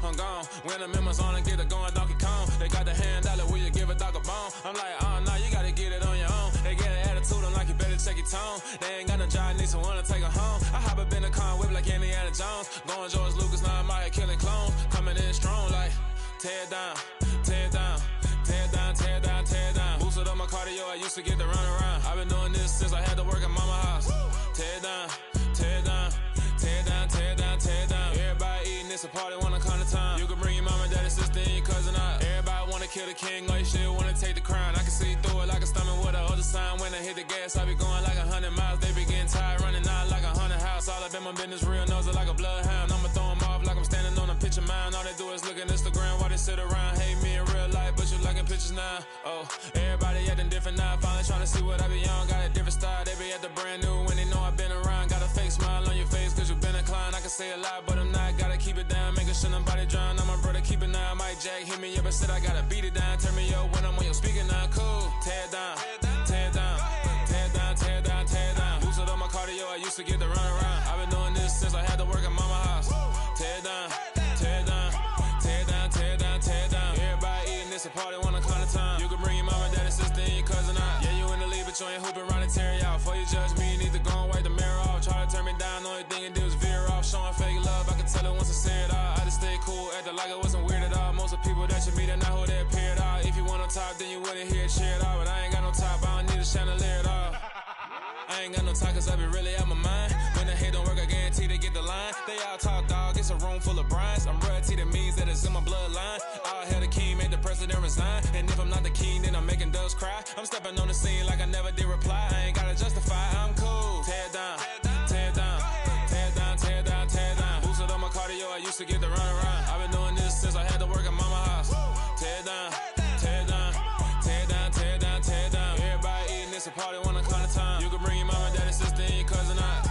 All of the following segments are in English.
I'm gone. When the members on and get it going, Donkey Kong. They got the hand dollar, will you give a dog a bone? I'm like, oh, no, you gotta get it on your own. They get an attitude, I'm like, you better check your tone. They ain't got no job, need someone to take her home. I hop up in the car, whip like Indiana Jones. Going George Lucas, now I'm out here killing clones. Coming in strong like, tear down, tear down. Tear down, tear down, tear down. Boosted up my cardio, I used to get to run around. I've been doing this since I had to work at mama house. Tear down, tear down, tear down, tear down, tear down. Everybody eating, it's a party, wanna come to time. You can bring your mama, daddy, sister, and your cousin out. Everybody wanna kill the king, or you shit wanna take the crown. I can see through it like a stomach with a other sign. When I hit the gas, I be going like 100 miles. They be getting tired, running out like 100 house. All up in my business, real nose like a bloodhound. I'ma throw them off like I'm standing on a picture mound. All they do is look at Instagram while they sit around. Hate me in real life, but you liking pictures now. Oh, everybody acting different now. Finally trying to see what I be on. Got a different style, they be at the brand new when they know I've been around. Got a fake smile on your face cause you been inclined. I can say a lot, but I'm not. Gotta keep it down, making sure nobody drown. I'm my brother, keep it now. Mike Jack hit me up and said I gotta beat it down. Turn me up when I'm on your speaker now. Cool, tear down, tear down, tear down, tear down, tear down. Boosted up my cardio, I used to get to run around. I've been doing this since I had to work at mama house. Tear down, tear down, tear down, tear down, tear down. Everybody eating, it's a party, wanna come to time. You can bring your mama, daddy, sister, and your cousin out. Yeah, you in the lead, but you ain't hooping around and tear you out. Before you judge me, you need to go and wipe the mirror off. Try to turn me down, the only thing you do is veer off. Showing fake love, I can tell it once I say it all. I just stay cool, acting like it wasn't weird at all. Most of the people that you meet are not who they appear at all. If you want on top, then you wouldn't hear it cheer at all. But I ain't got no top, I don't need a chandelier at all. I ain't got no talk cause I be really out my mind. When the hate don't work, I guarantee they get the line. They all talk dog, it's a room full of brines. I'm royalty, that means that it's in my bloodline. All hell the king, made the president resign. And if I'm not the king, then I'm making doves cry. I'm stepping on the scene like I never did reply. I ain't gotta justify, I'm cool. Tear down, tear down, tear down, tear down, tear down. Boosted up my cardio, I used to get to run around. I've been doing this since I had to work at mama house. Tear down, tear down, tear down, tear down, tear down. Everybody eating, it's a party, wanna come to time. You can bring your mama, daddy, sister, and your cousin out.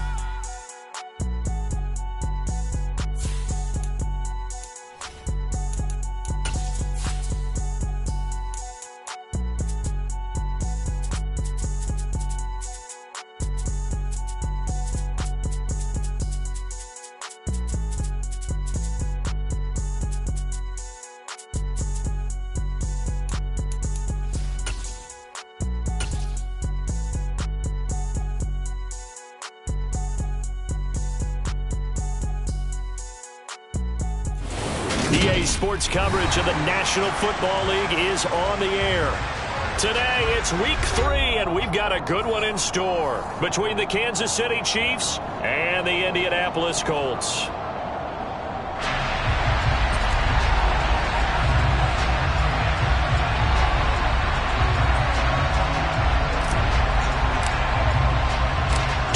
EA Sports coverage of the National Football League is on the air. Today, it's Week 3, and we've got a good one in store between the Kansas City Chiefs and the Indianapolis Colts.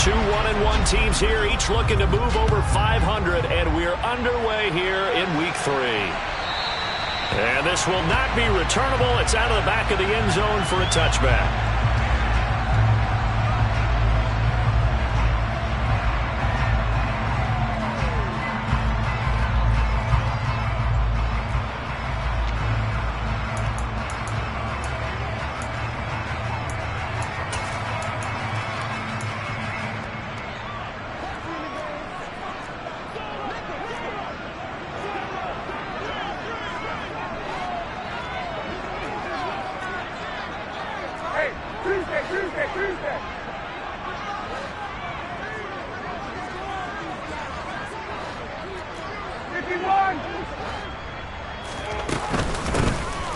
Two 1-1 teams here, each looking to move over 500, and we're underway here in Week 3. And this will not be returnable. It's out of the back of the end zone for a touchback.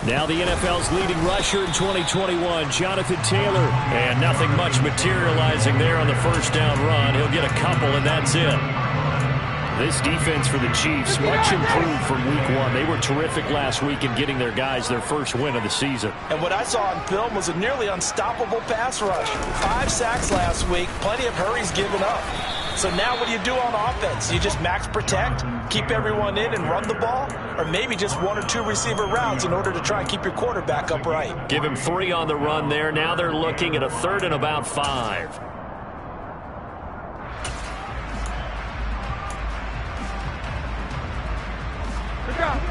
Now the NFL's leading rusher in 2021, Jonathan Taylor. And nothing much materializing there on the first down run. He'll get a couple, and that's it. This defense for the Chiefs, much improved from Week 1. They were terrific last week in getting their guys their first win of the season. And what I saw on film was a nearly unstoppable pass rush. 5 sacks last week, plenty of hurries given up. So now what do you do on offense? You just max protect, keep everyone in and run the ball? Or maybe just 1 or 2 receiver routes in order to try and keep your quarterback upright? Give him 3 on the run there. Now they're looking at a 3rd and about 5.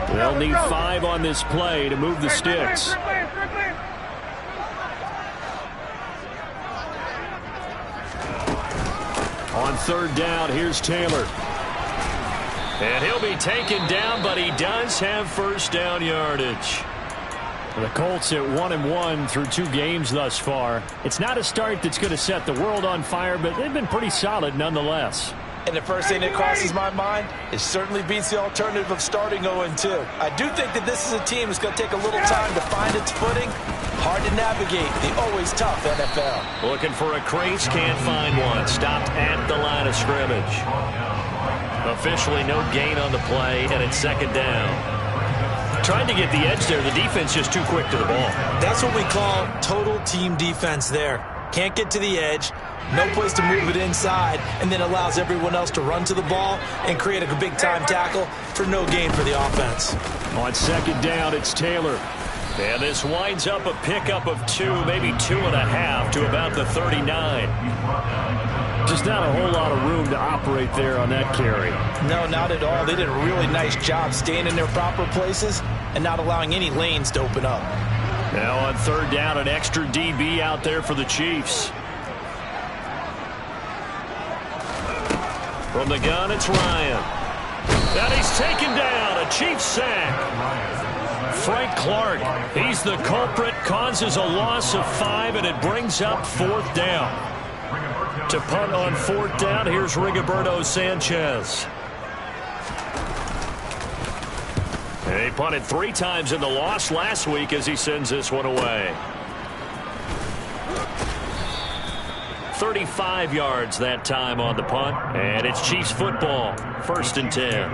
They'll need 5 on this play to move the sticks. On 3rd down, here's Taylor. And he'll be taken down, but he does have first down yardage. The Colts at 1-1 through 2 games thus far. It's not a start that's going to set the world on fire, but they've been pretty solid nonetheless. And the first thing that crosses my mind, it certainly beats the alternative of starting 0-2. I do think that this is a team that's going to take a little time to find its footing. Hard to navigate the always tough NFL. Looking for a crease, can't find one. Stopped at the line of scrimmage. Officially no gain on the play, and it's second down. Trying to get the edge there. The defense just too quick to the ball. That's what we call total team defense there. Can't get to the edge, no place to move it inside, and then allows everyone else to run to the ball and create a big-time tackle for no gain for the offense. On second down, it's Taylor. And this winds up a pickup of 2, maybe 2.5 to about the 39. Just not a whole lot of room to operate there on that carry. No, not at all. They did a really nice job staying in their proper places and not allowing any lanes to open up. Now on third down, an extra DB out there for the Chiefs. From the gun, it's Ryan. And he's taken down. A Chiefs sack. Frank Clark, he's the culprit, causes a loss of 5, and it brings up fourth down. To punt on fourth down, here's Rigoberto Sanchez. And he punted 3 times in the loss last week as he sends this one away. 35 yards that time on the punt, and it's Chiefs football, 1st and 10.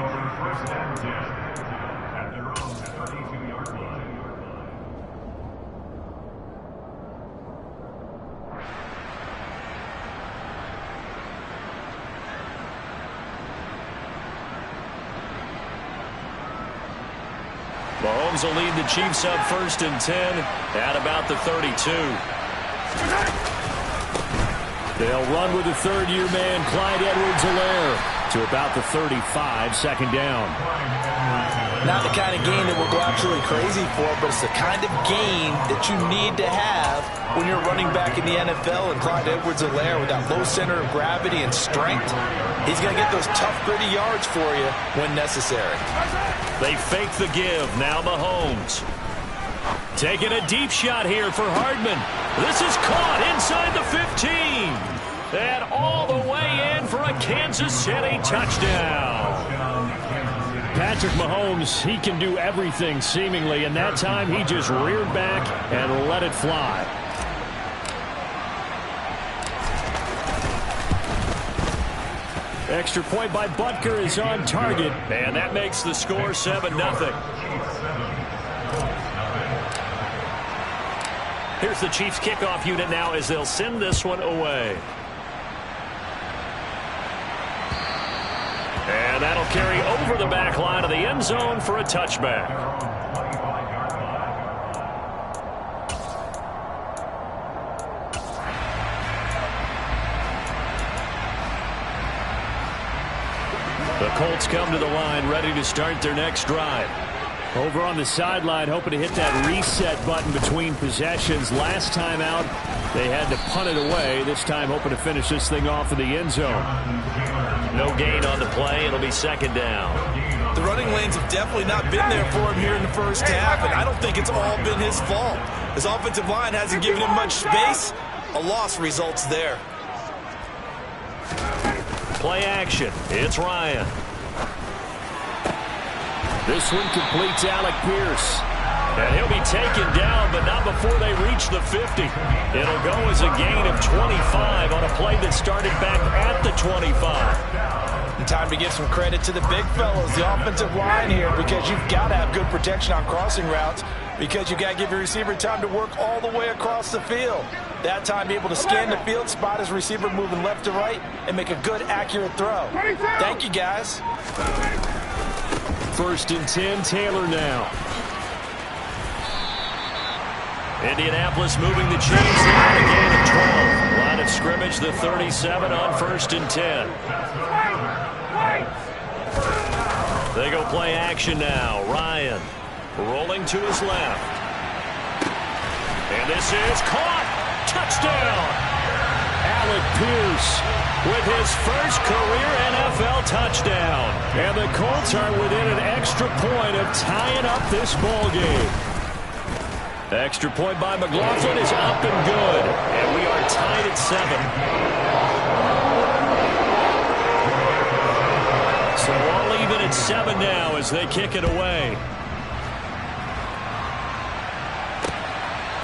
Mahomes will lead the Chiefs up 1st and 10 at about the 32. They'll run with the third-year man, Clyde Edwards-Helaire, to about the 35, second down. Not the kind of game that we'll go absolutely crazy for, but it's the kind of game that you need to have when you're running back in the NFL. And Clyde Edwards-Helaire, with that low center of gravity and strength, he's going to get those tough, gritty yards for you when necessary. They fake the give. Now Mahomes. Taking a deep shot here for Hardman. This is caught inside the 15. And all the way in for a Kansas City touchdown. Patrick Mahomes, he can do everything seemingly, and that time he just reared back and let it fly. Extra point by Butker is on target, and that makes the score 7-0. Here's the Chiefs kickoff unit now as they'll send this one away. And that'll carry over the back line of the end zone for a touchback. The Colts come to the line ready to start their next drive. Over on the sideline, hoping to hit that reset button between possessions. Last time out, they had to punt it away. This time, hoping to finish this thing off in the end zone. No gain on the play. It'll be second down. The running lanes have definitely not been there for him here in the first half, and I don't think it's all been his fault. His offensive line hasn't given him much space. A loss results there. Play action. It's Ryan. This one completes Alec Pierce. And he'll be taken down, but not before they reach the 50. It'll go as a gain of 25 on a play that started back at the 25. And time to give some credit to the big fellas, the offensive line here, because you've got to have good protection on crossing routes, because you've got to give your receiver time to work all the way across the field. That time, be able to scan the field, spot his receiver moving left to right, and make a good, accurate throw. Thank you, guys. 1st and 10, Taylor now. Indianapolis moving the chains now, a gain of 12. Line of scrimmage, the 37 on 1st and 10. They go play action now. Ryan rolling to his left. And this is caught. Touchdown. Alec Pierce with his first career NFL touchdown. And the Colts are within an extra point of tying up this ball game. Extra point by McLaughlin is up and good. And we are tied at 7. So all even at 7 now as they kick it away.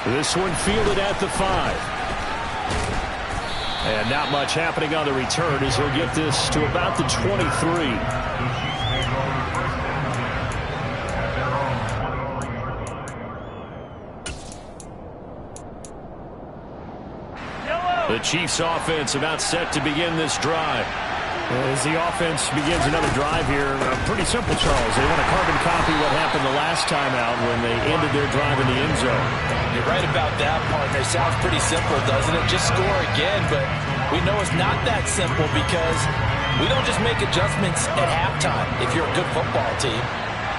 This one fielded at the 5. And not much happening on the return as he'll get this to about the 23. The Chiefs offense about set to begin this drive. As the offense begins another drive here, pretty simple, Charles. They want to carbon copy what happened the last time out when they ended their drive in the end zone. You're right about that, partner. Sounds pretty simple, doesn't it? Just score again, but we know it's not that simple because we don't just make adjustments at halftime if you're a good football team.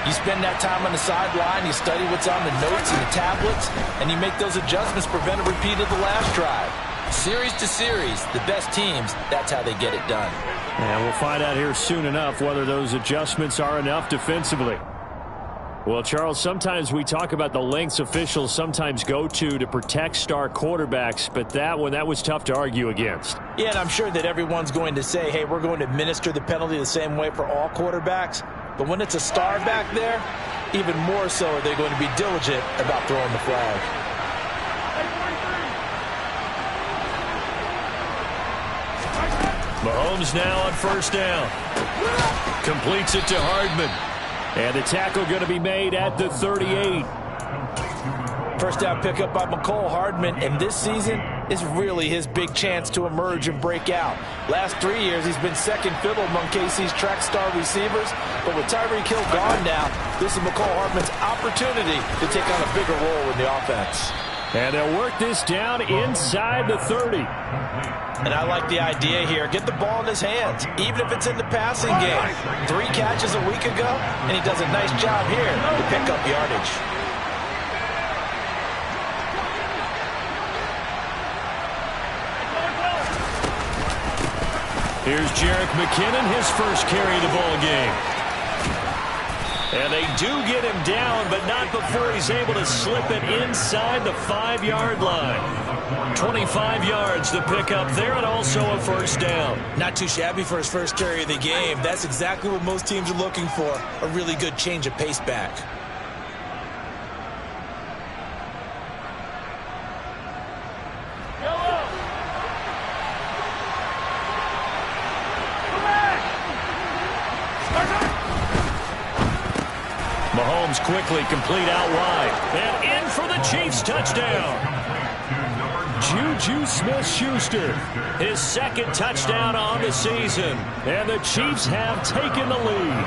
You spend that time on the sideline, you study what's on the notes and the tablets, and you make those adjustments, prevent a repeat of the last drive. Series to series, the best teams, that's how they get it done. And we'll find out here soon enough whether those adjustments are enough defensively. Well, Charles, sometimes we talk about the lengths officials sometimes go to protect star quarterbacks, but that was tough to argue against. Yeah, and I'm sure that everyone's going to say, hey, we're going to administer the penalty the same way for all quarterbacks. But when it's a star back there, even more so are they going to be diligent about throwing the flag. Mahomes now on first down. Completes it to Hardman. And the tackle going to be made at the 38. First down pickup by McCole Hardman, and this season is really his big chance to emerge and break out. Last 3 years, he's been second fiddle among KC's track star receivers, but with Tyreek Hill gone now, this is McCole Hardman's opportunity to take on a bigger role in the offense. And they'll work this down inside the 30. And I like the idea here. Get the ball in his hands, even if it's in the passing game. 3 catches a week ago, and he does a nice job here to pick up yardage. Here's Jerick McKinnon, his first carry of the ball game. And they do get him down, but not before he's able to slip it inside the 5-yard line. 25 yards to pick up there, and also a first down. Not too shabby for his first carry of the game. That's exactly what most teams are looking for, a really good change of pace back. Mahomes quickly complete out wide. And in for the Chiefs touchdown. Juju Smith-Schuster, his second touchdown on the season. And the Chiefs have taken the lead.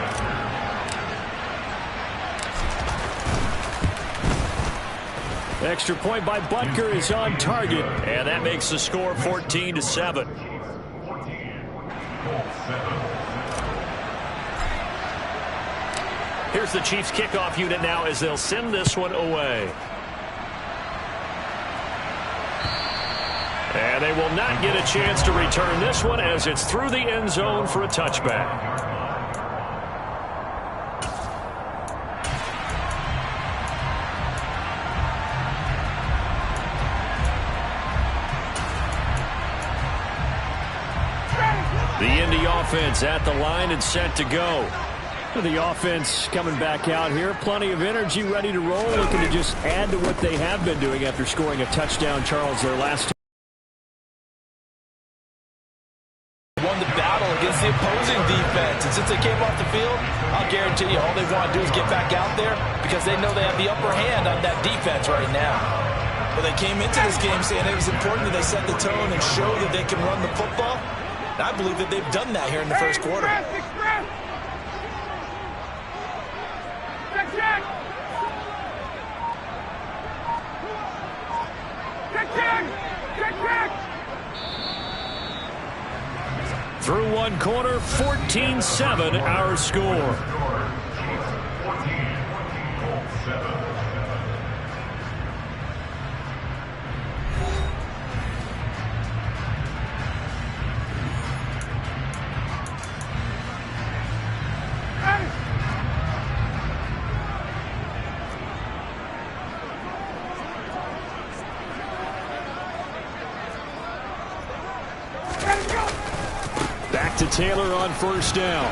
Extra point by Butker is on target. And that makes the score 14-7. Here's the Chiefs kickoff unit now as they'll send this one away. And they will not get a chance to return this one as it's through the end zone for a touchback. The Indy offense at the line and set to go. The offense coming back out here. Plenty of energy, ready to roll. Looking to just add to what they have been doing after scoring a touchdown, Charles, their last two. Won the battle against the opposing defense. And since they came off the field, I'll guarantee you all they want to do is get back out there because they know they have the upper hand on that defense right now. Well, they came into this game saying it was important that they set the tone and show that they can run the football. And I believe that they've done that here in the first quarter. Through one quarter, 14-7 our score. to Taylor on first down.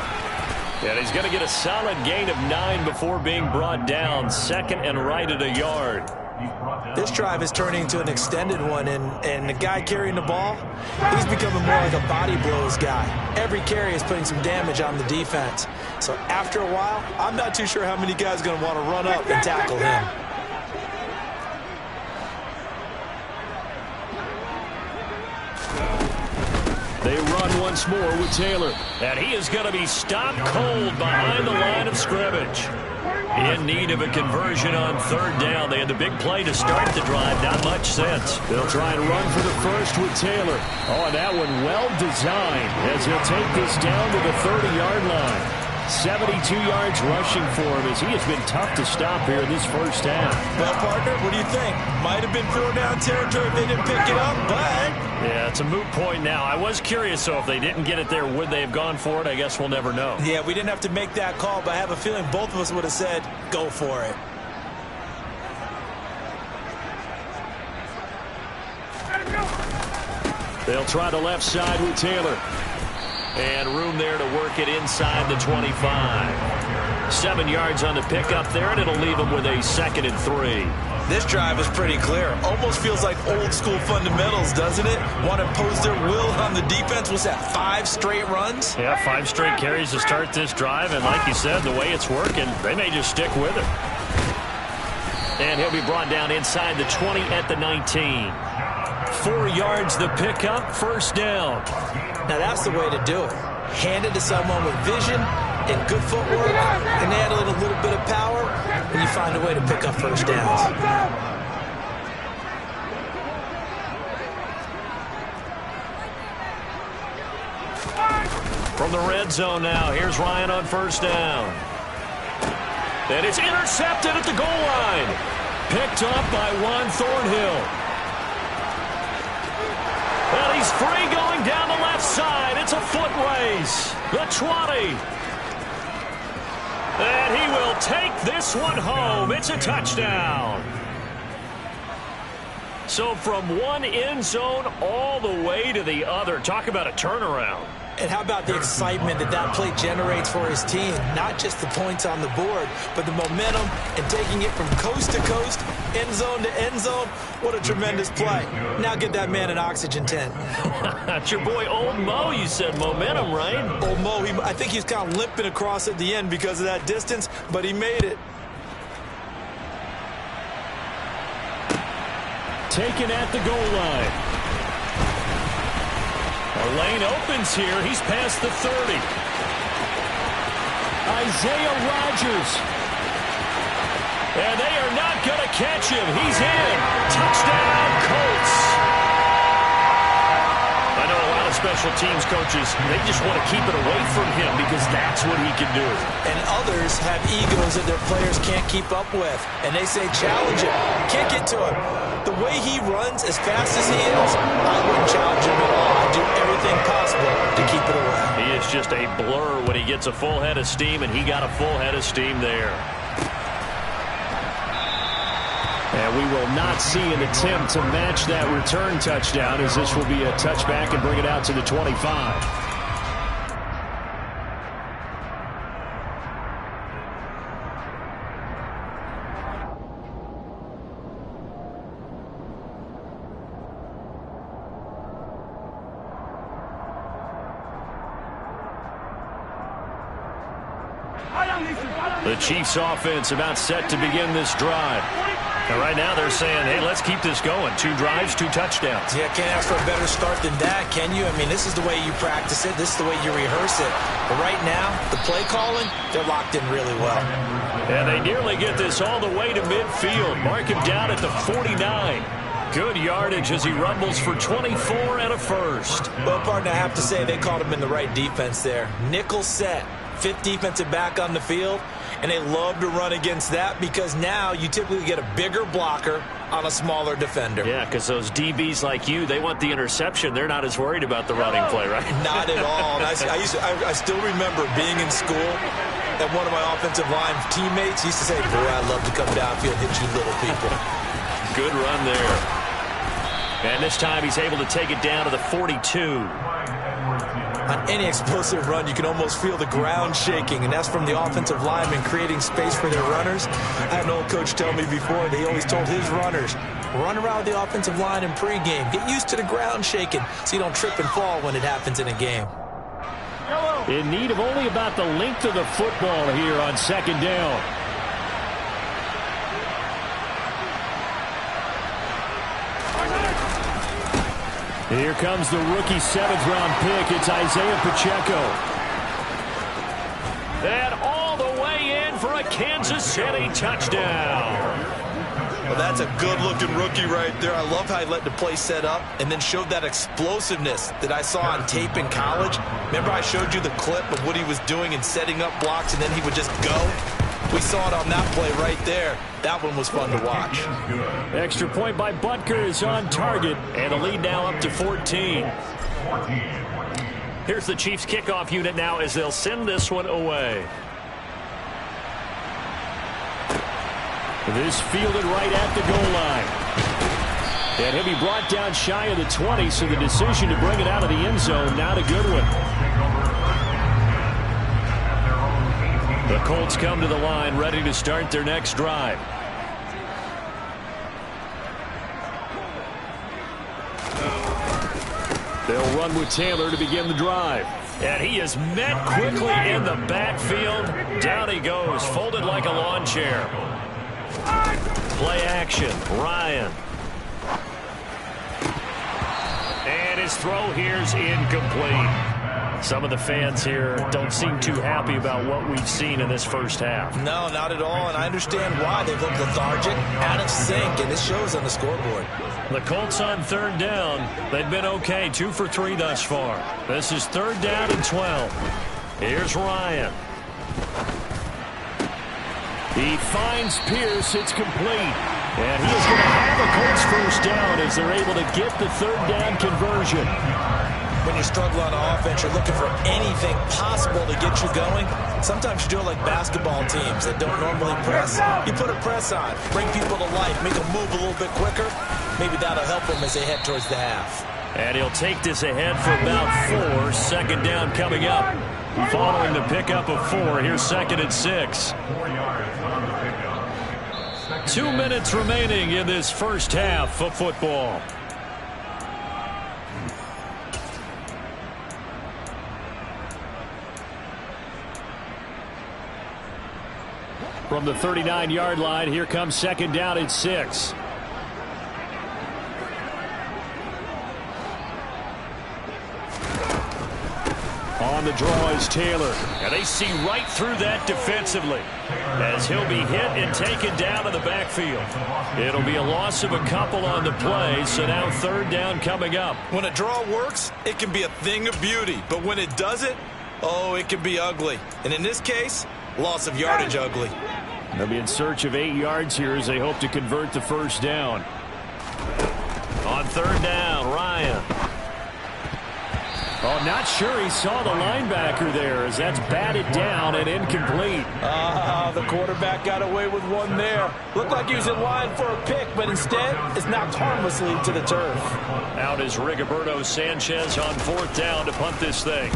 And he's going to get a solid gain of 9 before being brought down. Second and right at a yard. This drive is turning into an extended one, and the guy carrying the ball, he's becoming more like a body blows guy. Every carry is putting some damage on the defense. So after a while, I'm not too sure how many guys are going to want to run up and tackle him. They run once more with Taylor. And he is going to be stopped cold behind the line of scrimmage. In need of a conversion on third down. They had the big play to start the drive. Not much sense. They'll try and run for the first with Taylor. Oh, and that one well designed as he'll take this down to the 30-yard line. 72 yards rushing for him as he has been tough to stop here in this first half. Well, partner, what do you think? Might have been 4-down territory if they didn't pick it up, but... Yeah, it's a moot point now. I was curious, so if they didn't get it there, would they have gone for it? I guess we'll never know. Yeah, we didn't have to make that call, but I have a feeling both of us would have said, go for it. They'll try the left side with Taylor. And room there to work it inside the 25. 7 yards on the pickup there, and it'll leave them with a 2nd and 3. This drive is pretty clear. Almost feels like old school fundamentals, doesn't it? Want to impose their will on the defense. What's that, 5 straight runs? Yeah, 5 straight carries to start this drive, and like you said, the way it's working, they may just stick with it. And he'll be brought down inside the 20 at the 19. 4 yards the pickup, first down. Now that's the way to do it. Hand it to someone with vision and good footwork, and add a little bit of power, and you find a way to pick up first downs. From the red zone now, here's Ryan on first down. And it's intercepted at the goal line. Picked up by Juan Thornhill. And he's free going down the left side. It's a foot race. The 20. And he will take this one home. It's a touchdown. So from one end zone all the way to the other. Talk about a turnaround. And how about the excitement that play generates for his team? Not just the points on the board, but the momentum and taking it from coast to coast, end zone to end zone. What a tremendous play. Now get that man an oxygen tent. That's your boy Old Mo. You said momentum, right? Old Mo, I think he's kind of limping across at the end because of that distance, but he made it. Taken at the goal line. A lane opens here. He's past the 30. Isaiah Rodgers. And they are not going to catch him. He's in. Touchdown, Colts. I know a lot of special teams coaches, they just want to keep it away from him because that's what he can do. And others have egos that their players can't keep up with. And they say, challenge him. Can't get to him. The way he runs as fast as he is, I wouldn't challenge him at all. I'd do everything possible to keep it away. He is just a blur when he gets a full head of steam, and he got a full head of steam there. And we will not see an attempt to match that return touchdown, as this will be a touchback and bring it out to the 25. The Chiefs offense about set to begin this drive. And right now they're saying, hey, let's keep this going. 2 drives, 2 touchdowns. Yeah, can't ask for a better start than that, can you? I mean, this is the way you practice it. This is the way you rehearse it. But right now, the play calling, they're locked in really well. And they nearly get this all the way to midfield. Mark him down at the 49. Good yardage as he rumbles for 24 and a first. Well, partner, I have to say they called him in the right defense there. Nickel set. 5th defensive back on the field, and they love to run against that because now you typically get a bigger blocker on a smaller defender. Yeah, because those DBs like you, they want the interception. They're not as worried about the running play, right? Not at all. And I still remember being in school, and one of my offensive line teammates used to say, boy, I'd love to come downfield and hit you little people. Good run there. And this time he's able to take it down to the 42. On any explosive run, you can almost feel the ground shaking, and that's from the offensive linemen creating space for their runners. I had an old coach tell me before, they always told his runners, run around the offensive line in pregame. Get used to the ground shaking so you don't trip and fall when it happens in a game. In need of only about the length of the football here on second down. Here comes the rookie 7th-round pick. It's Isaiah Pacheco. And all the way in for a Kansas City touchdown. Well, that's a good-looking rookie right there. I love how he let the play set up and then showed that explosiveness that I saw on tape in college. Remember I showed you the clip of what he was doing and setting up blocks, and then he would just go? We saw it on that play right there. That one was fun to watch. Extra point by Butker is on target, and a lead now up to 14. Here's the Chiefs kickoff unit now as they'll send this one away. This fielded right at the goal line. And he'll be brought down shy of the 20, so the decision to bring it out of the end zone, not a good one. The Colts come to the line, ready to start their next drive. They'll run with Taylor to begin the drive. And he is met quickly in the backfield. Down he goes, folded like a lawn chair. Play action, Ryan. And his throw here's incomplete. Some of the fans here don't seem too happy about what we've seen in this first half. No, not at all, and I understand why. They look lethargic, out of sync, and it shows on the scoreboard. The Colts on 3rd down. They've been okay, 2 for 3 thus far. This is 3rd down and 12. Here's Ryan. He finds Pierce. It's complete. And he is going to have a Colts first down as they're able to get the 3rd down conversion. When you struggle on offense, you're looking for anything possible to get you going. Sometimes you do it like basketball teams that don't normally press. You put a press on, bring people to life, make them move a little bit quicker. Maybe that'll help them as they head towards the half. And he'll take this ahead for about 4. 2nd down coming up. Following the pickup of 4, here's 2nd and 6. 2 minutes remaining in this first half of football. From the 39-yard line, here comes 2nd down and 6. On the draw is Taylor. And they see right through that defensively as he'll be hit and taken down in the backfield. It'll be a loss of a couple on the play, so now 3rd down coming up. When a draw works, it can be a thing of beauty. But when it doesn't, oh, it can be ugly. And in this case, loss of yardage ugly. They'll be in search of 8 yards here as they hope to convert the first down. On 3rd down, Ryan. Oh, not sure he saw the linebacker there as that's batted down and incomplete. The quarterback got away with one there. Looked like he was in line for a pick, but instead it's knocked harmlessly to the turf. Out is Rigoberto Sanchez on 4th down to punt this thing.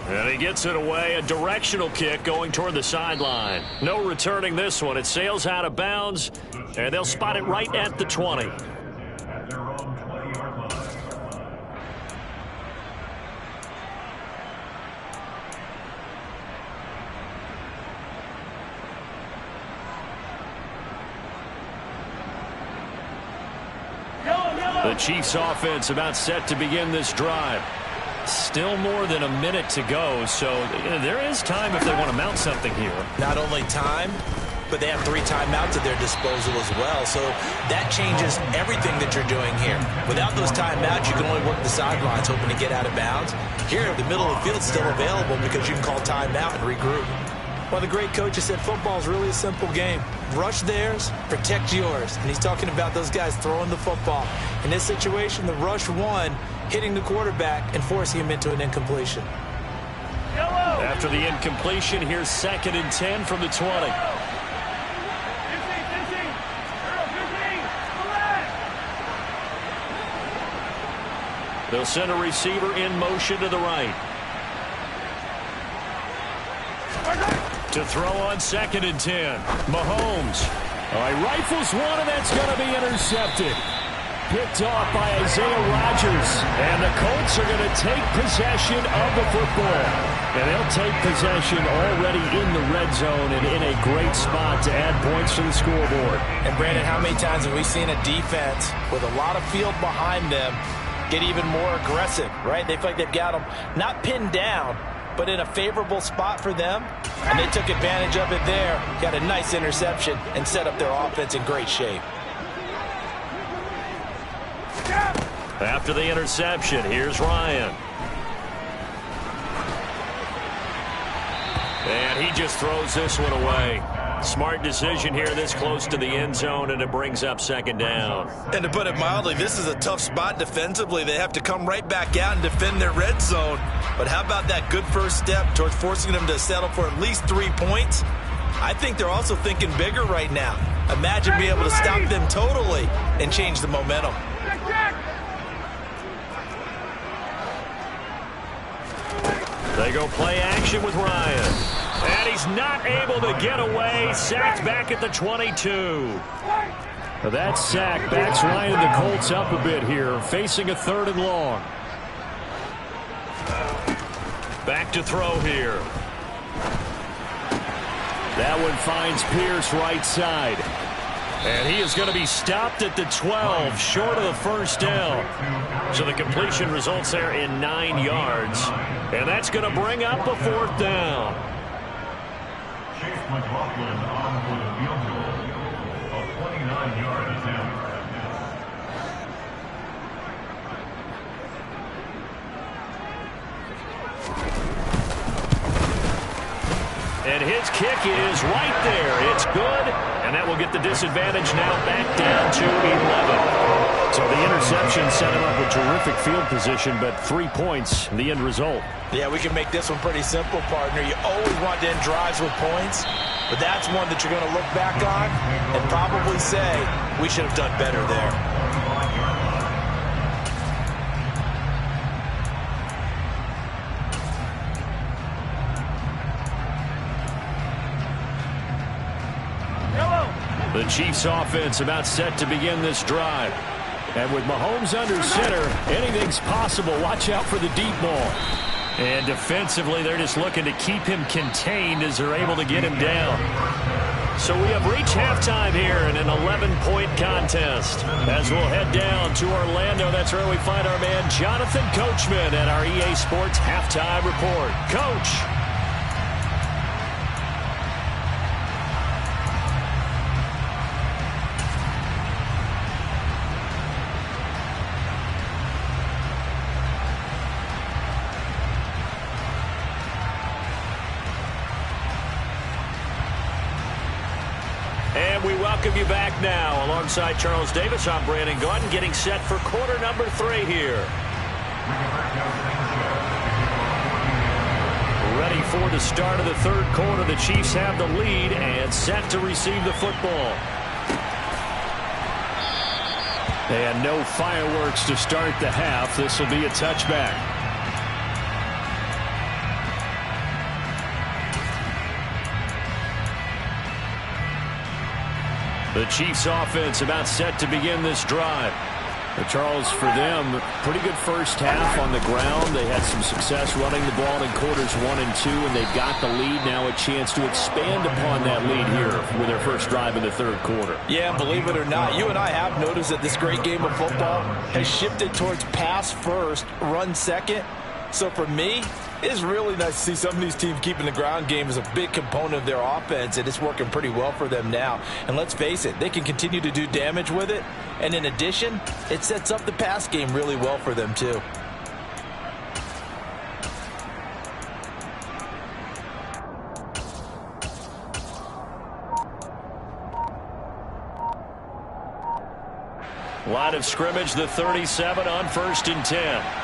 And he gets it away, a directional kick going toward the sideline. No returning this one. It sails out of bounds, and they'll spot it right at the 20. The Chiefs offense about set to begin this drive. Still more than a minute to go, so there is time if they want to mount something here. Not only time, but they have 3 timeouts at their disposal as well, so that changes everything that you're doing here. Without those timeouts, you can only work the sidelines hoping to get out of bounds. Here, the middle of the field is still available because you can call timeout and regroup. Well, the great coach has said football is really a simple game. Rush theirs, protect yours. And he's talking about those guys throwing the football. In this situation, the rush won, hitting the quarterback and forcing him into an incompletion. After the incompletion, here's 2nd and 10 from the 20. They'll send a receiver in motion to the right. To throw on 2nd and 10. Mahomes. All right, rifles one, and that's going to be intercepted. Picked off by Isaiah Rodgers. And the Colts are going to take possession of the football. And they'll take possession already in the red zone and in a great spot to add points to the scoreboard. And, Brandon, how many times have we seen a defense with a lot of field behind them get even more aggressive, right? They feel like they've got them not pinned down, but in a favorable spot for them. And they took advantage of it there, got a nice interception, and set up their offense in great shape. After the interception, here's Ryan. And he just throws this one away. Smart decision here this close to the end zone, and it brings up 2nd down. And to put it mildly, this is a tough spot defensively. They have to come right back out and defend their red zone. But how about that good first step towards forcing them to settle for at least 3 points? I think they're also thinking bigger right now. Imagine being able to stop them totally and change the momentum. They go play action with Ryan. And he's not able to get away. Sacked back at the 22. That sack backs Ryan and the Colts up a bit here, facing a 3rd and long. Back to throw here. That one finds Pierce right side. And he is going to be stopped at the 12, short of the first down. So the completion results there in 9 yards. And that's going to bring up a 4th down. McLaughlin on for the field goal of 29-yard attempt. And his kick is right there. It's good, and that will get the disadvantage now back down to 11. So the interception set him up with terrific field position, but 3 points, the end result. Yeah, we can make this one pretty simple, partner. You always want to end drives with points, but that's one that you're going to look back on and probably say, we should have done better there. The Chiefs offense about set to begin this drive. And with Mahomes under center, anything's possible. Watch out for the deep ball. And defensively, they're just looking to keep him contained as they're able to get him down. So we have reached halftime here in an 11-point contest. As we'll head down to Orlando, that's where we find our man Jonathan Coachman at our EA Sports Halftime Report. Coach. And we welcome you back now. Alongside Charles Davis, I'm Brandon Gunn, getting set for quarter number 3 here. Ready for the start of the 3rd quarter. The Chiefs have the lead and set to receive the football. And no fireworks to start the half. This will be a touchback. The Chiefs offense about set to begin this drive. But Charles, for them, pretty good first half on the ground. They had some success running the ball in quarters 1 and 2, and they've got the lead. Now a chance to expand upon that lead here with their first drive in the 3rd quarter. Yeah, believe it or not, you and I have noticed that this great game of football has shifted towards pass first, run second. So for me, it's really nice to see some of these teams keeping the ground game as a big component of their offense, and it's working pretty well for them now. And let's face it, they can continue to do damage with it. And in addition, it sets up the pass game really well for them too. Line of scrimmage, the 37 on 1st and 10.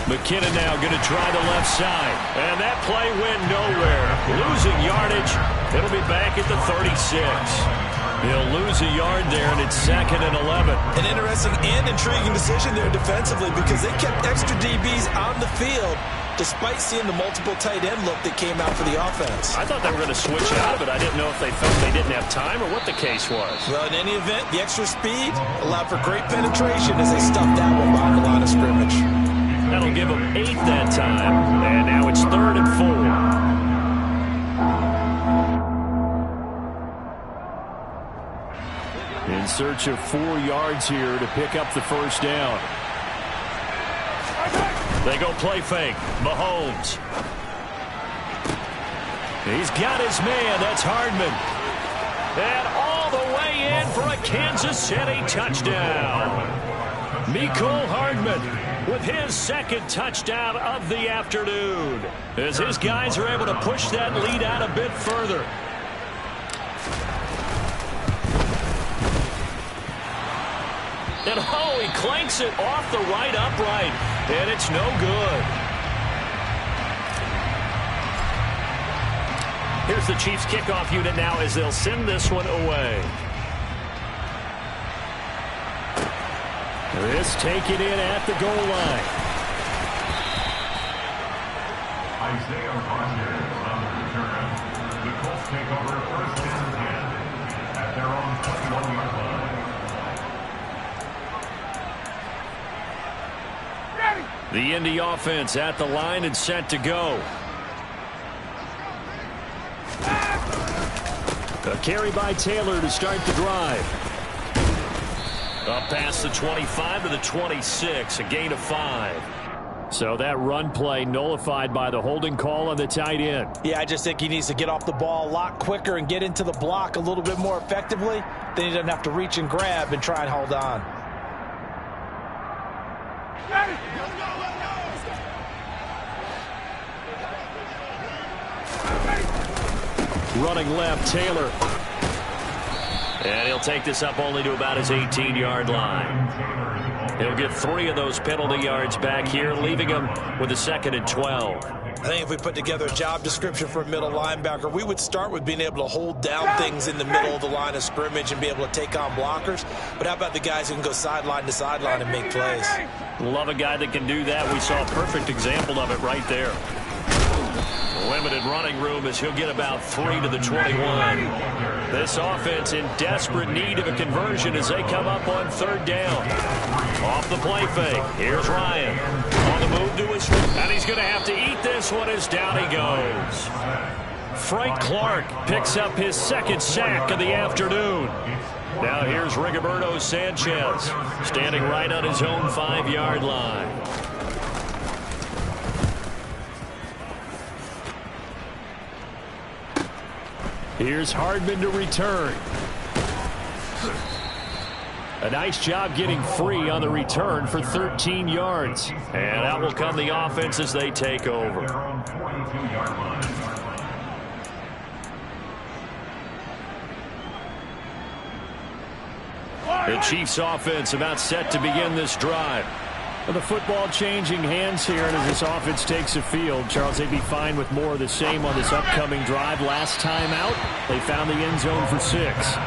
McKinnon now going to try the left side. And that play went nowhere. Losing yardage. It'll be back at the 36. He'll lose a yard there, and it's 2nd and 11. An interesting and intriguing decision there defensively because they kept extra DBs on the field despite seeing the multiple tight end look that came out for the offense. I thought they were going to switch out of it. I didn't know if they felt they didn't have time or what the case was. Well, in any event, the extra speed allowed for great penetration as they stuffed that one behind the line of scrimmage. That'll give them 8 that time, and now it's 3rd and 4. In search of 4 yards here to pick up the first down. They go play fake. Mahomes. He's got his man. That's Hardman. And all the way in for a Kansas City touchdown. Mecole Hardman with his 2nd touchdown of the afternoon, as his guys are able to push that lead out a bit further. And oh, he clanks it off the right upright, and it's no good. Here's the Chiefs kickoff unit now as they'll send this one away. This taken in at the goal line. Isaiah Rogers on the return. The Colts take over 1st and 10 at their own 21-yard line. The Indy offense at the line and set to go. A carry by Taylor to start the drive. Up past the 25 to the 26, a gain of 5. So that run play nullified by the holding call on the tight end. Yeah, I just think he needs to get off the ball a lot quicker and get into the block a little bit more effectively. Then he doesn't have to reach and grab and try and hold on. Running left, Taylor. And he'll take this up only to about his 18-yard line. He'll get 3 of those penalty yards back here, leaving him with a 2nd and 12. I think if we put together a job description for a middle linebacker, we would start with being able to hold down things in the middle of the line of scrimmage and be able to take on blockers. But how about the guys who can go sideline to sideline and make plays? Love a guy that can do that. We saw a perfect example of it right there. Limited running room as he'll get about 3 to the 21. This offense in desperate need of a conversion as they come up on 3rd down. Off the play fake. Here's Ryan. On the move to his right. And he's going to have to eat this one as down he goes. Frank Clark picks up his 2nd sack of the afternoon. Now here's Rigoberto Sanchez standing right on his own 5-yard line. Here's Hardman to return. A nice job getting free on the return for 13 yards. And out will come the offense as they take over. The Chiefs offense about set to begin this drive. The football changing hands here, and as this offense takes the field, Charles, they'd be fine with more of the same on this upcoming drive. Last time out, they found the end zone for 6.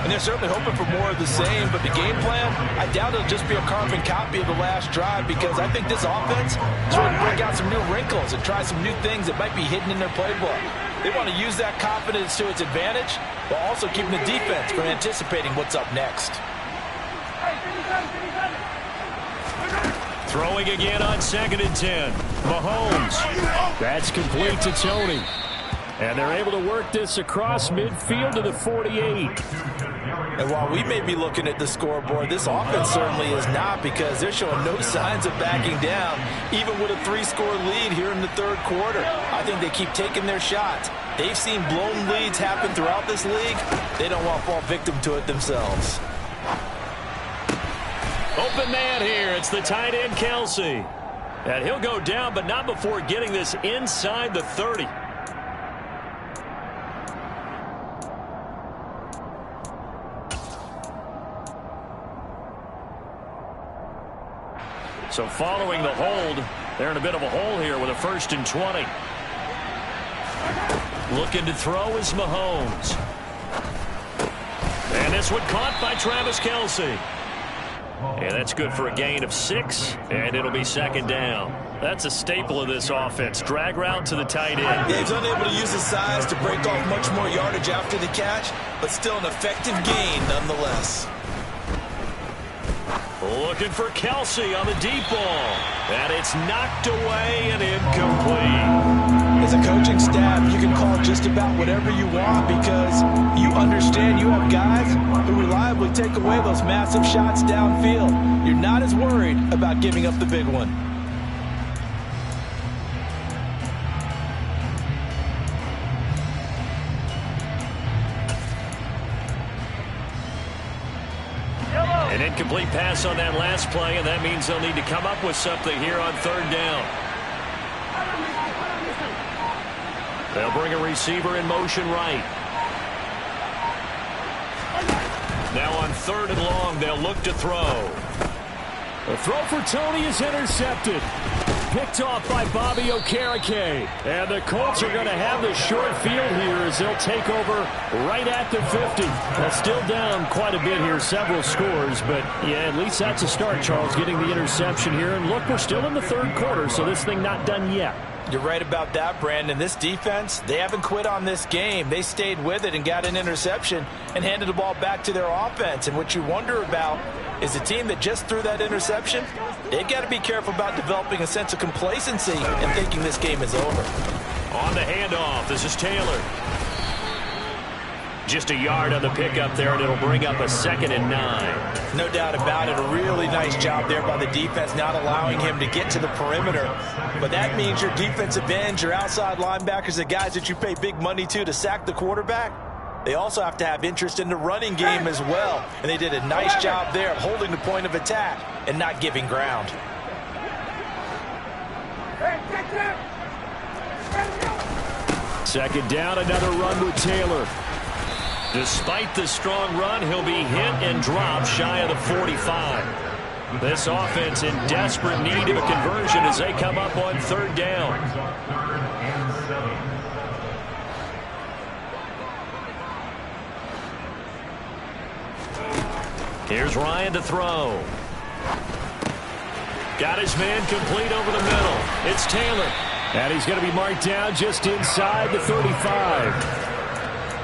And they're certainly hoping for more of the same, but the game plan, I doubt it'll just be a carbon copy of the last drive, because I think this offense is going to bring out some new wrinkles and try some new things that might be hidden in their playbook. They want to use that confidence to its advantage, while also keeping the defense from anticipating what's up next. Throwing again on 2nd and 10. Mahomes. That's complete to Tony. And they're able to work this across midfield to the 48. And while we may be looking at the scoreboard, this offense certainly is not, because they're showing no signs of backing down, even with a 3-score lead here in the 3rd quarter. I think they keep taking their shots. They've seen blown leads happen throughout this league. They don't want to fall victim to it themselves. Open man here. It's the tight end, Kelsey. And he'll go down, but not before getting this inside the 30. So following the hold, they're in a bit of a hole here with a 1st and 20. Looking to throw is Mahomes. And this one caught by Travis Kelce. And that's good for a gain of 6, and it'll be second down. That's a staple of this offense. Drag route to the tight end. Yeah, he's unable to use his size to break off much more yardage after the catch, but still an effective gain nonetheless. Looking for Kelsey on the deep ball. And it's knocked away and incomplete. As a coaching staff, you can call just about whatever you want because you understand you have guys who reliably take away those massive shots downfield. You're not as worried about giving up the big one. An incomplete pass on that last play, and that means they'll need to come up with something here on third down. They'll bring a receiver in motion right. Now on third and long, they'll look to throw. The throw for Tony is intercepted. Picked off by Bobby Okereke. And the Colts are going to have the short field here as they'll take over right at the 50. Well, still down quite a bit here, several scores. But, yeah, at least that's a start, Charles, getting the interception here. And, look, we're still in the third quarter, so this thing not done yet. You're right about that, Brandon. This defense, they haven't quit on this game. They stayed with it and got an interception and handed the ball back to their offense. And what you wonder about is a team that just threw that interception, they've got to be careful about developing a sense of complacency and thinking this game is over. On the handoff, this is Taylor. Just a yard on the pickup there, and it'll bring up a 2nd and 9. No doubt about it. A really nice job there by the defense, not allowing him to get to the perimeter. But that means your defensive ends, your outside linebackers, the guys that you pay big money to sack the quarterback, they also have to have interest in the running game as well. And they did a nice job there of holding the point of attack and not giving ground. Second down, another run with Taylor. Despite the strong run, he'll be hit and dropped shy of the 45. This offense in desperate need of a conversion as they come up on third down. Here's Ryan to throw. Got his man complete over the middle. It's Taylor. And he's going to be marked down just inside the 35.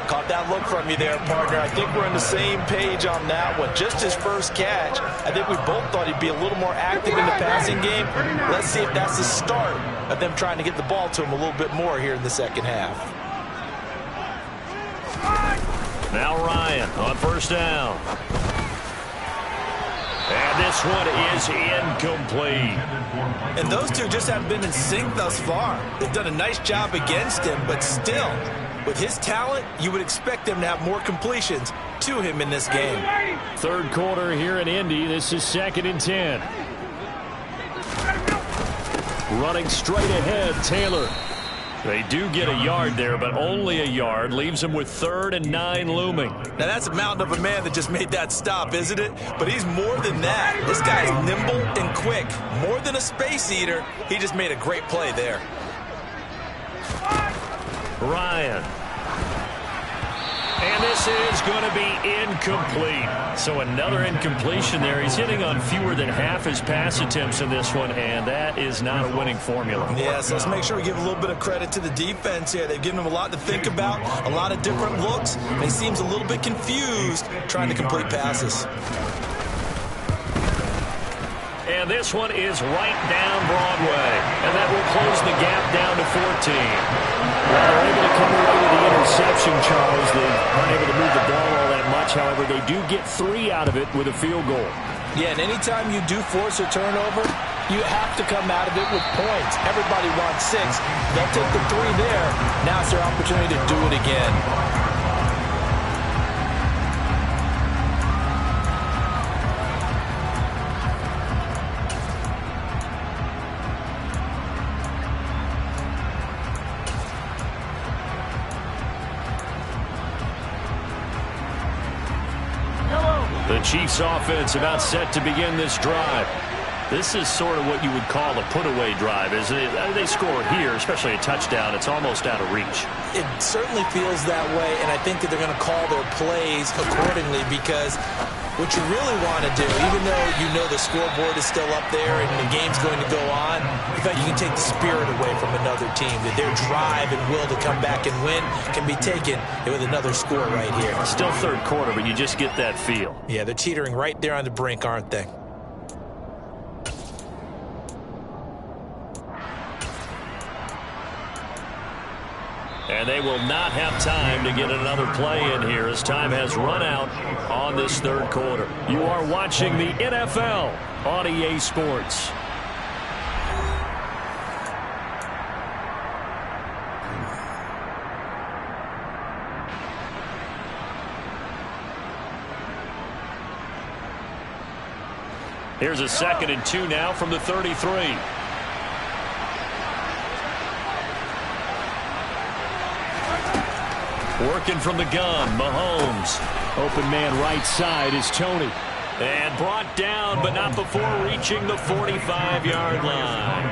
Caught that look from you there, partner. I think we're on the same page on that one. Just his first catch. I think we both thought he'd be a little more active in the passing game. Let's see if that's the start of them trying to get the ball to him a little bit more here in the second half. Now Ryan on first down. And this one is incomplete. And those two just haven't been in sync thus far. They've done a nice job against him, but still, with his talent, you would expect them to have more completions to him in this game. Third quarter here in Indy. This is 2nd and 10. Running straight ahead, Taylor. They do get a yard there, but only a yard. Leaves them with 3rd and 9 looming. Now, that's a mountain of a man that just made that stop, isn't it? But he's more than that. This guy's nimble and quick. More than a space eater, he just made a great play there. Ryan. And this is going to be incomplete. So another incompletion there. He's hitting on fewer than half his pass attempts in this one, and that is not a winning formula. Yes, let's make sure we give a little bit of credit to the defense here. They've given him a lot to think about, a lot of different looks, and he seems a little bit confused trying to complete passes. And this one is right down Broadway. And that will close the gap down to 14. Well, they're able to come away with the interception, Charles. They aren't able to move the ball all that much. However, they do get 3 out of it with a field goal. Yeah, and anytime you do force a turnover, you have to come out of it with points. Everybody wants 6. They'll take the 3 there. Now it's their opportunity to do it again. The Chiefs offense about set to begin this drive. This is sort of what you would call a put-away drive, isn't it? They score here, especially a touchdown. It's almost out of reach. It certainly feels that way, and I think that they're going to call their plays accordingly, because what you really want to do, even though you know the scoreboard is still up there and the game's going to go on, in fact, you can take the spirit away from another team, that their drive and will to come back and win can be taken with another score right here. Still third quarter, but you just get that feel. Yeah, they're teetering right there on the brink, aren't they? And they will not have time to get another play in here as time has run out on this third quarter. You are watching the NFL on EA Sports. Here's a 2nd and 2 now from the 33. Working from the gun, Mahomes. Open man right side is Tony. And brought down, but not before reaching the 45-yard line.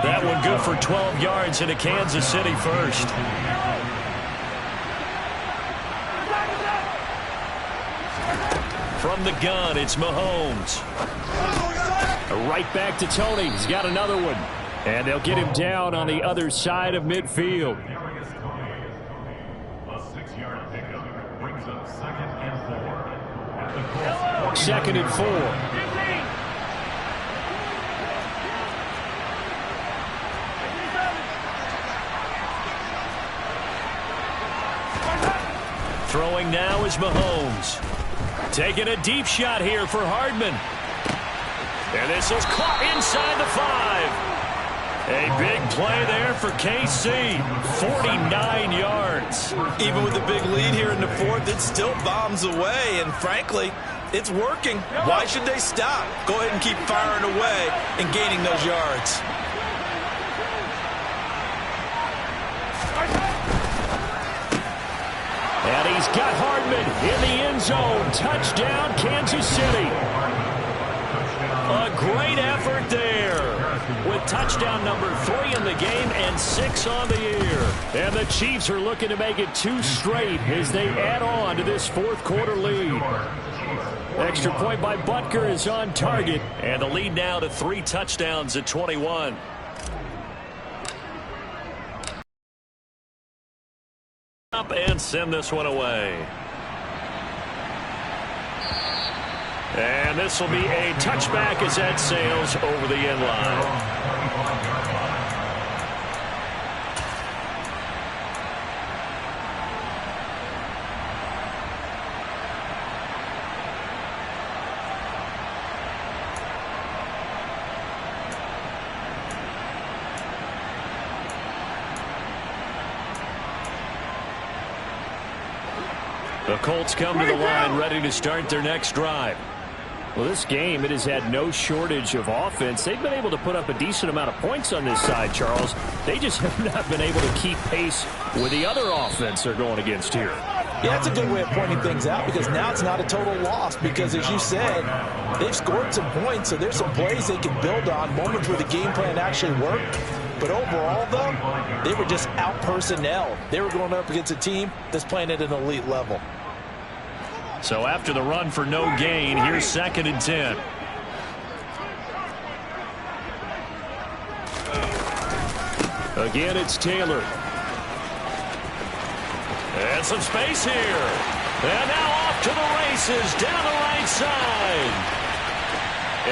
That one good for 12 yards into Kansas City first. From the gun, it's Mahomes. Right back to Tony. He's got another one. And they'll get him down on the other side of midfield. Second and 4. Throwing now is Mahomes. Taking a deep shot here for Hardman. And this is caught inside the 5. A big play there for KC. 49 yards. Even with the big lead here in the fourth, it still bombs away. And frankly, it's working. Why should they stop? Go ahead and keep firing away and gaining those yards. And he's got Hardman in the end zone. Touchdown, Kansas City. A great effort there. With touchdown number 3 in the game and 6 on the year. And the Chiefs are looking to make it 2 straight as they add on to this fourth quarter lead. Extra point by Butker is on target. And the lead now to 3 touchdowns at 21. Up and send this one away. And this will be a touchback as that sails over the end line. The Colts come to the line ready to start their next drive. Well, this game, it has had no shortage of offense. They've been able to put up a decent amount of points on this side, Charles. They just have not been able to keep pace with the other offense they're going against here. Yeah, that's a good way of pointing things out, because now it's not a total loss, because as you said, they've scored some points, so there's some plays they can build on, moments where the game plan actually worked. But overall, though, they were just out-personnel. They were going up against a team that's playing at an elite level. So after the run for no gain, here's 2nd and 10. Again, it's Taylor. And some space here. And now off to the races down the right side.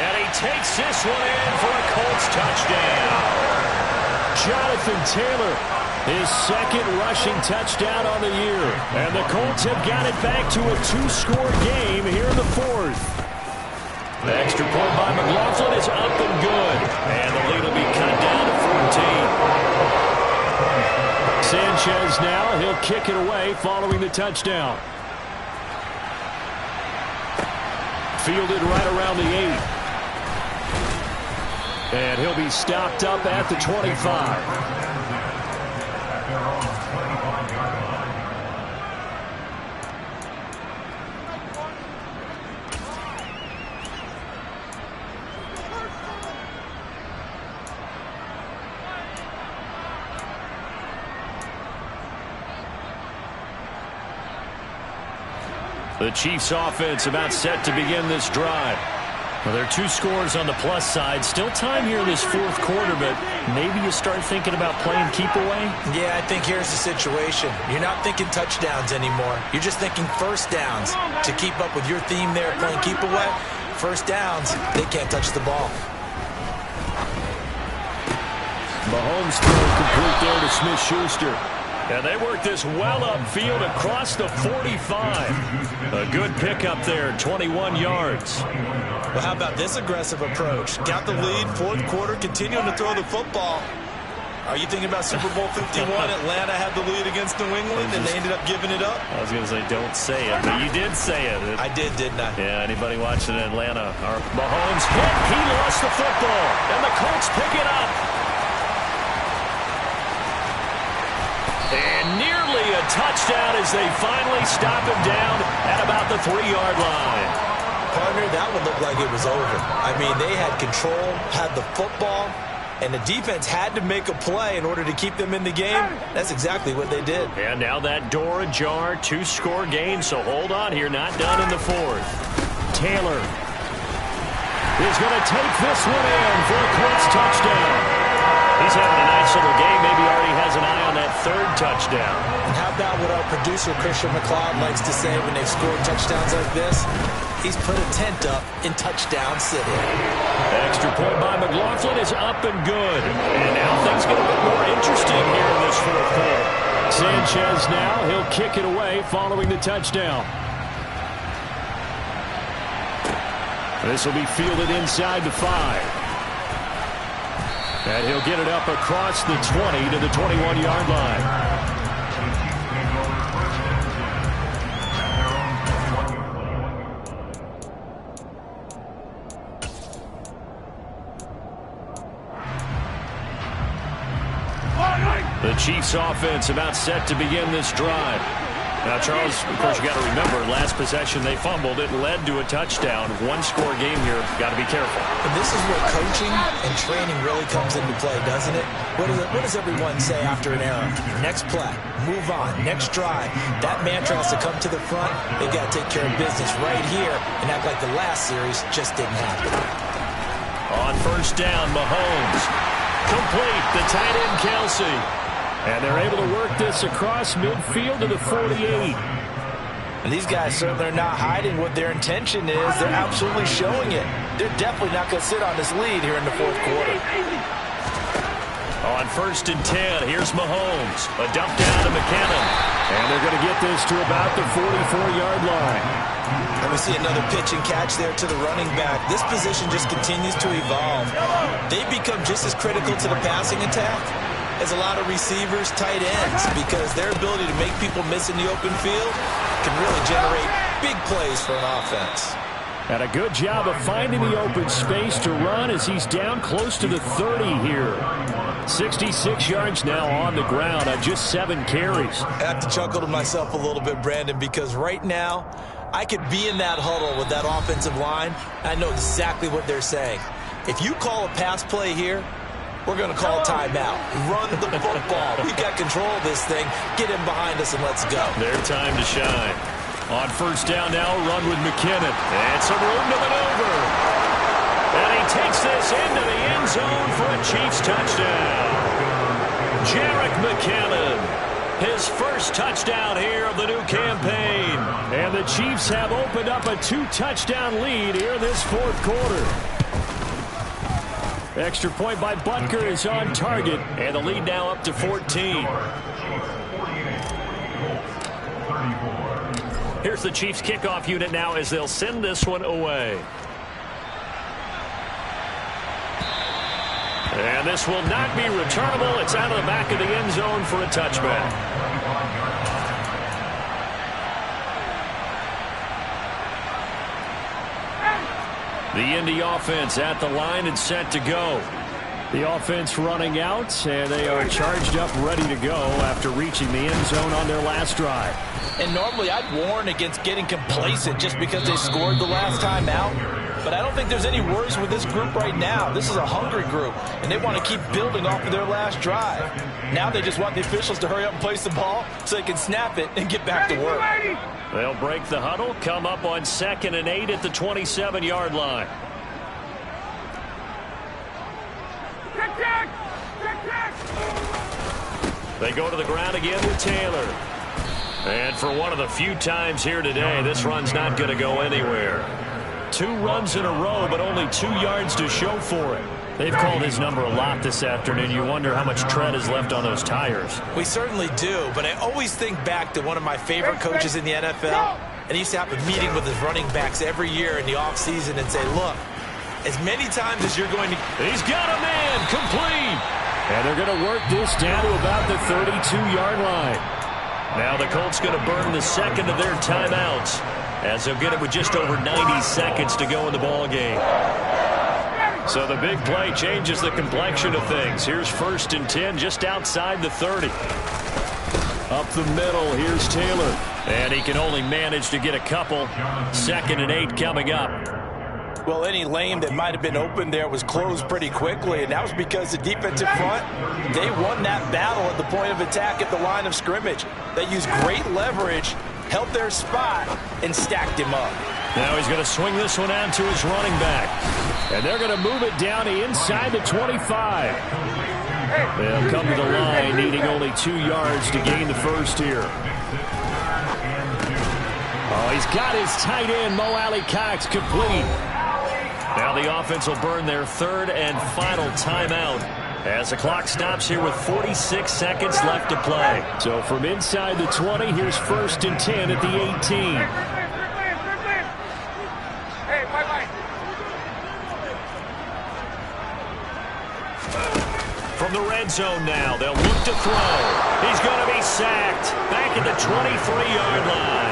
And he takes this one in for a Colts touchdown. Jonathan Taylor, his 2nd rushing touchdown on the year. And the Colts have got it back to a 2-score game here in the 4th. The extra point by McLaughlin is up and good. And the lead will be cut down to 14. Sanchez now, he'll kick it away following the touchdown. Fielded right around the 8. And he'll be stopped up at the 25. The Chiefs offense about set to begin this drive. Well, there are 2 scores on the plus side. Still time here in this fourth quarter, but maybe you start thinking about playing keep away? Yeah, I think here's the situation. You're not thinking touchdowns anymore. You're just thinking first downs. To keep up with your theme there, playing keep away, first downs, they can't touch the ball. Mahomes throw complete there to Smith-Schuster. And they work this well upfield across the 45. A good pickup there, 21 yards. Well, how about this aggressive approach? Got the lead, fourth quarter, continuing to throw the football. Are you thinking about Super Bowl 51? Atlanta had the lead against New England, and they ended up giving it up? I was going to say, don't say it, but you did say it. I did, didn't I? Yeah, anybody watching Atlanta? Mahomes hit. He lost the football, and the Colts pick it up. And nearly a touchdown as they finally stop him down at about the 3-yard line. Partner, that one looked like it was over. I mean, they had control, had the football, and the defense had to make a play in order to keep them in the game. That's exactly what they did. And now that door ajar, 2-score game, so hold on here, not done in the fourth. Taylor is going to take this one in for a Colts touchdown. He's having a nice little game. Maybe already has an eye on that 3rd touchdown. And how about what our producer, Christian McLeod, likes to say when they've scored touchdowns like this? He's put a tent up in touchdown city. Extra point by McLaughlin is up and good. And now things get a bit more interesting here in this fourth quarter. Sanchez now, he'll kick it away following the touchdown. This will be fielded inside the 5. And he'll get it up across the 20 to the 21-yard line. The Chiefs offense about set to begin this drive. Now, Charles, of course, you got to remember, last possession they fumbled. It led to a touchdown. 1-score game here. Got to be careful. And this is where coaching and training really comes into play, doesn't it? What does everyone say after an error? Next play, move on, next drive. That mantra has to come to the front. They've got to take care of business right here and act like the last series just didn't happen. On first down, Mahomes. Complete, the tight end, Kelsey. And they're able to work this across midfield to the 48. And these guys certainly are not hiding what their intention is. They're absolutely showing it. They're definitely not going to sit on this lead here in the fourth quarter. On first and 10, here's Mahomes. A dump down to McKinnon. And they're going to get this to about the 44-yard line. And we see another pitch and catch there to the running back. This position just continues to evolve. They've become just as critical to the passing attack as a lot of receivers, tight ends, because their ability to make people miss in the open field can really generate big plays for an offense. And a good job of finding the open space to run as he's down close to the 30 here. 66 yards now on the ground on just 7 carries. I have to chuckle to myself a little bit, Brandon, because right now I could be in that huddle with that offensive line. I know exactly what they're saying. If you call a pass play here, we're going to call a timeout. Run the football. We've got control of this thing. Get him behind us and let's go. Their time to shine. On first down now, run with McKinnon. And some room to maneuver. And he takes this into the end zone for a Chiefs touchdown. Jerick McKinnon, his first touchdown here of the new campaign. And the Chiefs have opened up a 2-touchdown lead here in this fourth quarter. Extra point by Butker is on target. And the lead now up to 14. Here's the Chiefs kickoff unit now as they'll send this one away. And this will not be returnable. It's out of the back of the end zone for a touchback. The Indy offense at the line and set to go. The offense running out, and they are charged up, ready to go after reaching the end zone on their last drive. And normally I'd warn against getting complacent just because they scored the last time out. But I don't think there's any worries with this group right now. This is a hungry group, and they want to keep building off of their last drive. Now they just want the officials to hurry up and place the ball so they can snap it and get back to work. They'll break the huddle, come up on 2nd and 8 at the 27-yard line. They go to the ground again with Taylor. And for one of the few times here today, this run's not going to go anywhere. 2 runs in a row, but only 2 yards to show for it. They've called his number a lot this afternoon. You wonder how much tread is left on those tires. We certainly do, but I always think back to one of my favorite coaches in the NFL, and he used to have a meeting with his running backs every year in the offseason and say, look, as many times as you're going to... He's got a man, complete. And they're going to work this down to about the 32-yard line. Now the Colts going to burn the second of their timeouts, as they'll get it with just over 90 seconds to go in the ball game. So the big play changes the complexion of things. Here's 1st and 10 just outside the 30. Up the middle, here's Taylor. And he can only manage to get a couple. 2nd and 8 coming up. Well, any lane that might have been open there was closed pretty quickly, and that was because the defensive front, they won that battle at the point of attack at the line of scrimmage. They used great leverage, held their spot, and stacked him up. Now he's going to swing this one out to his running back. And they're going to move it down to inside the 25. They'll come to the line, needing only 2 yards to gain the first here. Oh, he's got his tight end, Mo Alley-Cox, complete. Now the offense will burn their 3rd and final timeout as the clock stops here with 46 seconds left to play. So from inside the 20, here's 1st and 10 at the 18. From the red zone now, they'll look to throw. He's going to be sacked back at the 23-yard line.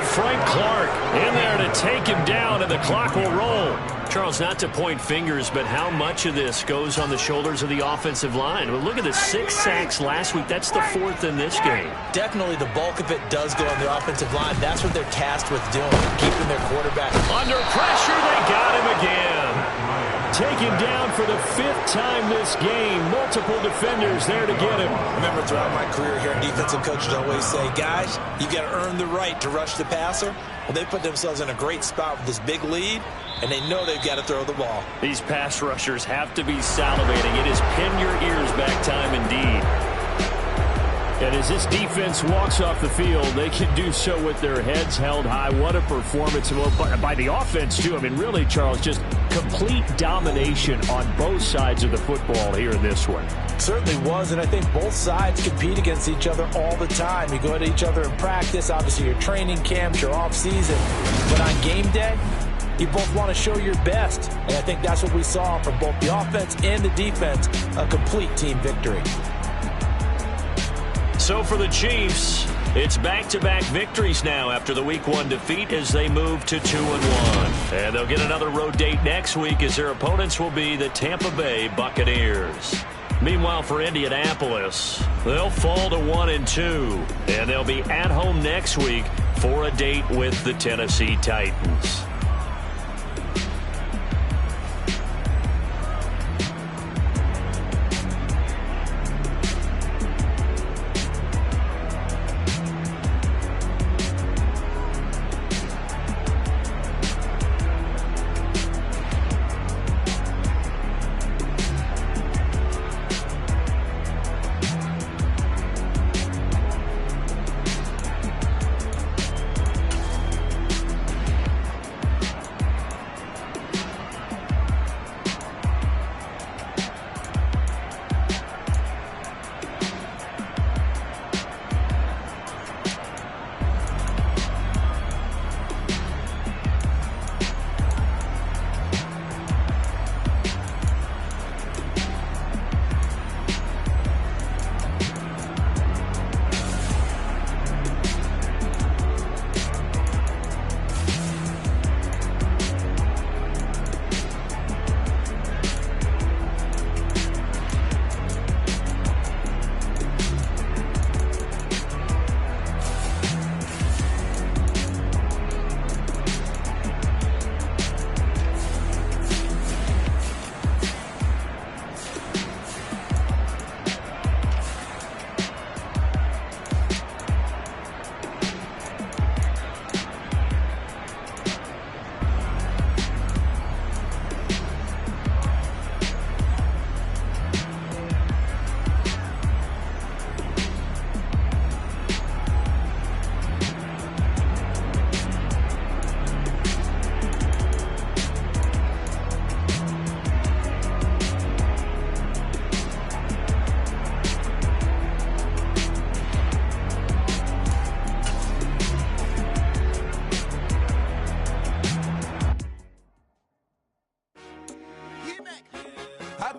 Frank Clark in there to take him down, and the clock will roll. Charles, not to point fingers, but how much of this goes on the shoulders of the offensive line? Well, look at the 6 sacks last week. That's the 4th in this game. Definitely the bulk of it does go on the offensive line. That's what they're tasked with doing, keeping their quarterback. Under pressure, they got him again. Taken down for the 5th time this game. Multiple defenders there to get him. Remember, throughout my career here, defensive coaches always say, guys, you got to earn the right to rush the passer. Well, they put themselves in a great spot with this big lead, and they know they've got to throw the ball. These pass rushers have to be salivating. It is pin your ears back time indeed. And as this defense walks off the field, they can do so with their heads held high. What a performance by the offense, too. I mean, really, Charles, just complete domination on both sides of the football here in this one. Certainly was, and I think both sides compete against each other all the time. You go at each other in practice, obviously your training camps, your off-season. But on game day, you both want to show your best. And I think that's what we saw from both the offense and the defense, a complete team victory. So for the Chiefs, it's back-to-back victories now after the Week 1 defeat as they move to 2-1. And they'll get another road date next week as their opponents will be the Tampa Bay Buccaneers. Meanwhile, for Indianapolis, they'll fall to 1-2, and they'll be at home next week for a date with the Tennessee Titans.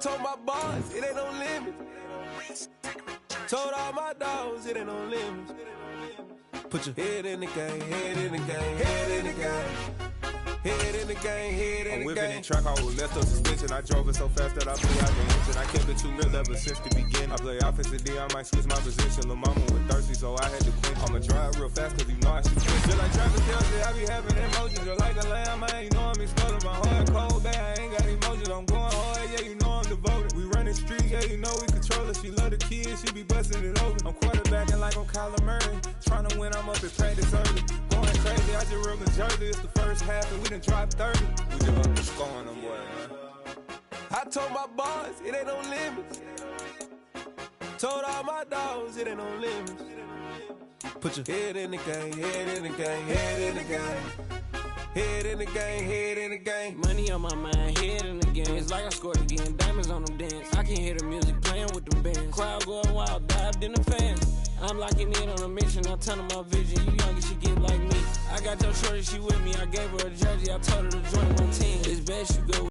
told my boss, it ain't no limit. Told all my dogs, it ain't no limit. Put your head in the game, head in the game, head in the game. Head in the game, head in the game. I'm whipping in track, I was left up suspension. I drove it so fast that I blew out the engine. I kept it 2 mil ever since the beginning. I play offensive D, I might switch my position. Lil' mama was thirsty, so I had to quench. I'ma drive real fast, cause you know I should quit. Just like traffic tells me, I be having emotions. Just like a lamb, man, you know I'm exploding. My heart cold, bad, I ain't got emotions. I'm going hard, yeah, you know I'm devoted. We running streets, yeah, you know we control it. She love the kids, she be busting it over. I'm quarterbacking like I'm Kyler Murray. Trying to win, I'm up at practice early. Going crazy, I just real Jersey. It's the first half and we done dropped 30. We just up the score on them, boy, man. I told my boss, it ain't no limits. Told all my dogs, it ain't no limits. Put your head in the game, head in the game, head in the game. Head in the game, head in the game. Money on my mind, head in the game. It's like I scored again, diamonds on them dance. I can hear the music playing with them bands. Crowd going wild, dived in the fans. I'm locking in on a mission, I tell her my vision. You young and she get like me. I got your shorty, she with me. I gave her a jersey, I told her to join my team. It's best you go